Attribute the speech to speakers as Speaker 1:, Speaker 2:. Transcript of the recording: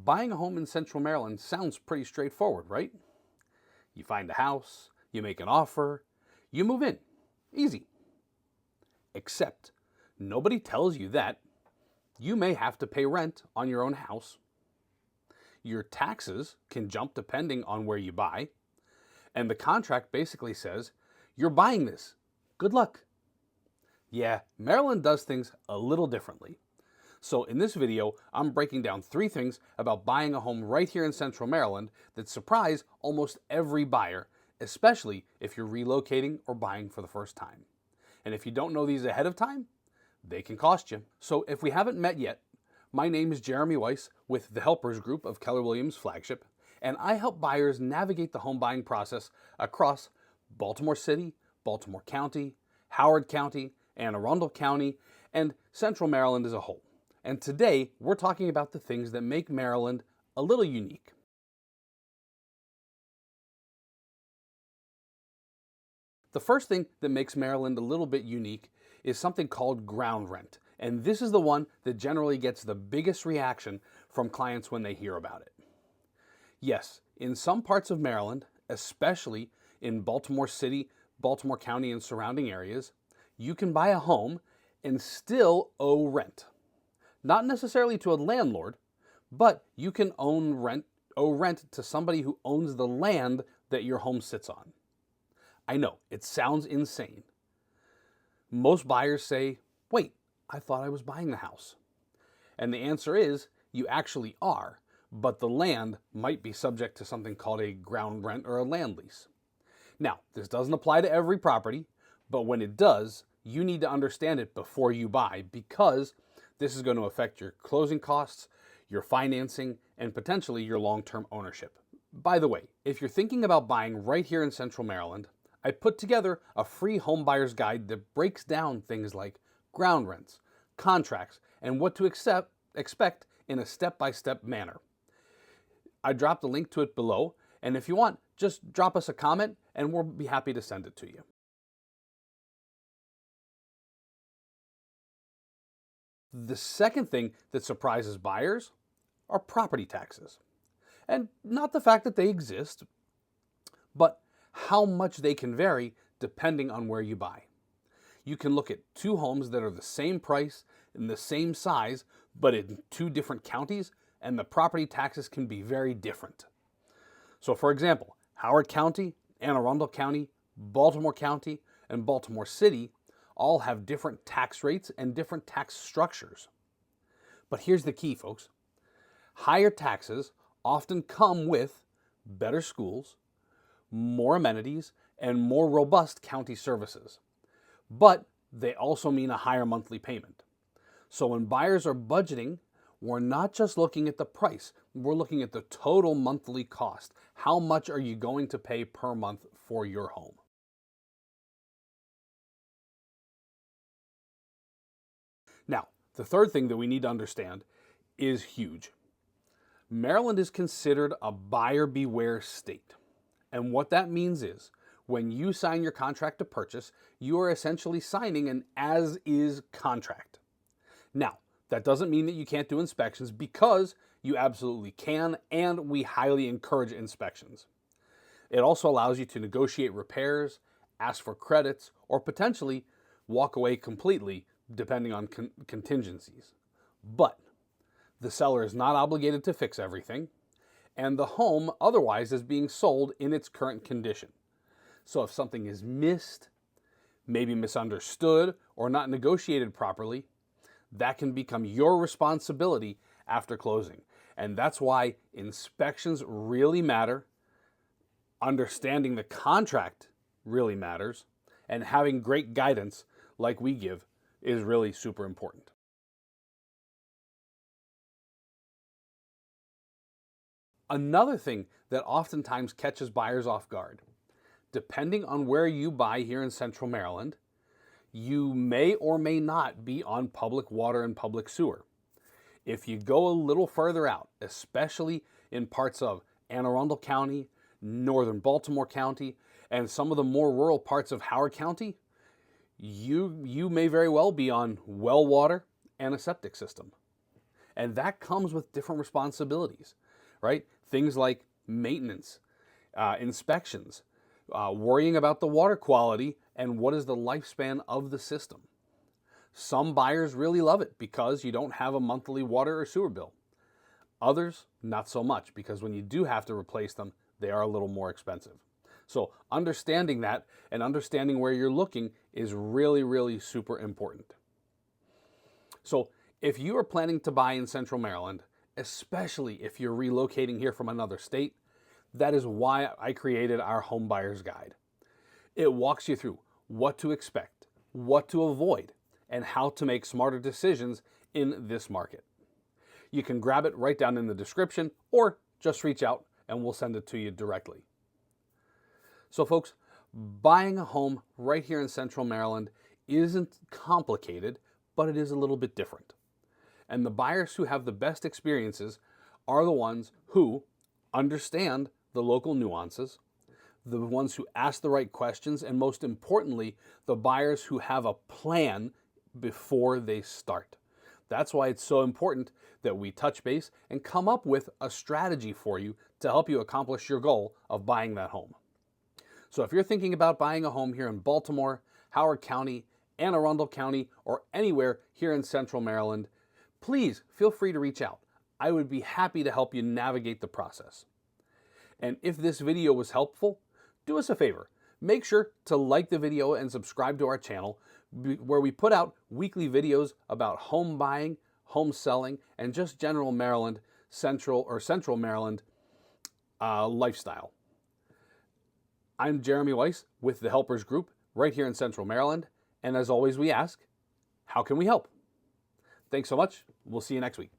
Speaker 1: Buying a home in Central Maryland sounds pretty straightforward, right? You find a house, you make an offer, you move in. Easy. Except nobody tells you that you may have to pay rent on your own house. Your taxes can jump depending on where you buy. And the contract basically says, you're buying this. Good luck. Yeah, Maryland does things a little differently. So in this video, I'm breaking down 3 things about buying a home right here in Central Maryland that surprise almost every buyer, especially if you're relocating or buying for the first time. And if you don't know these ahead of time, they can cost you. So if we haven't met yet, my name is Jeremy Weiss with the Helpers Group of Keller Williams Flagship, and I help buyers navigate the home buying process across Baltimore City, Baltimore County, Howard County, Anne Arundel County, and Central Maryland as a whole. And today, we're talking about the things that make Maryland a little unique. The first thing that makes Maryland a little bit unique is something called ground rent. And this is the one that generally gets the biggest reaction from clients when they hear about it. Yes, in some parts of Maryland, especially in Baltimore City, Baltimore County, and surrounding areas, you can buy a home and still owe rent. Not necessarily to a landlord, but you can owe rent to somebody who owns the land that your home sits on. I know, it sounds insane. Most buyers say, wait, I thought I was buying the house. And the answer is, you actually are, but the land might be subject to something called a ground rent or a land lease. Now, this doesn't apply to every property, but when it does, you need to understand it before you buy, because this is going to affect your closing costs, your financing, and potentially your long-term ownership. By the way, if you're thinking about buying right here in Central Maryland, I put together a free home buyer's guide that breaks down things like ground rents, contracts, and what to expect in a step-by-step manner. I dropped a link to it below, and if you want, just drop us a comment and we'll be happy to send it to you. The second thing that surprises buyers are property taxes. And not the fact that they exist, but how much they can vary depending on where you buy. You can look at 2 homes that are the same price and the same size, but in 2 different counties, and the property taxes can be very different. So for example, Howard County, Anne Arundel County, Baltimore County, and Baltimore City all have different tax rates and different tax structures. But here's the key, folks. Higher taxes often come with better schools, more amenities, and more robust county services. But they also mean a higher monthly payment. So when buyers are budgeting, we're not just looking at the price, we're looking at the total monthly cost. How much are you going to pay per month for your home? Now, the third thing that we need to understand is huge. Maryland is considered a buyer beware state. And what that means is, when you sign your contract to purchase, you are essentially signing an as-is contract. Now, that doesn't mean that you can't do inspections, because you absolutely can, and we highly encourage inspections. It also allows you to negotiate repairs, ask for credits, or potentially walk away completely, depending on contingencies. But the seller is not obligated to fix everything, and the home otherwise is being sold in its current condition. So if something is missed, maybe misunderstood, or not negotiated properly, that can become your responsibility after closing. And that's why inspections really matter, understanding the contract really matters, and having great guidance like we give is really super important. Another thing that oftentimes catches buyers off guard, depending on where you buy here in Central Maryland, you may or may not be on public water and public sewer. If you go a little further out, especially in parts of Anne Arundel County, northern Baltimore County, and some of the more rural parts of Howard County, you may very well be on well water and a septic system. And that comes with different responsibilities, right? Things like maintenance, inspections, worrying about the water quality and what is the lifespan of the system. Some buyers really love it because you don't have a monthly water or sewer bill. Others, not so much, because when you do have to replace them, they are a little more expensive. So understanding that and understanding where you're looking is really, really super important. So if you are planning to buy in Central Maryland, especially if you're relocating here from another state, that is why I created our Home Buyer's Guide. It walks you through what to expect, what to avoid, and how to make smarter decisions in this market. You can grab it right down in the description or just reach out and we'll send it to you directly. So folks, buying a home right here in Central Maryland isn't complicated, but it is a little bit different. And the buyers who have the best experiences are the ones who understand the local nuances, the ones who ask the right questions, and most importantly, the buyers who have a plan before they start. That's why it's so important that we touch base and come up with a strategy for you to help you accomplish your goal of buying that home. So if you're thinking about buying a home here in Baltimore, Howard County, Anne Arundel County, or anywhere here in Central Maryland, please feel free to reach out. I would be happy to help you navigate the process. And if this video was helpful, do us a favor. Make sure to like the video and subscribe to our channel where we put out weekly videos about home buying, home selling, and just general Maryland, Central Maryland lifestyle. I'm Jeremy Weiss with the Helpers Group right here in Central Maryland. And as always, we ask, how can we help? Thanks so much. We'll see you next week.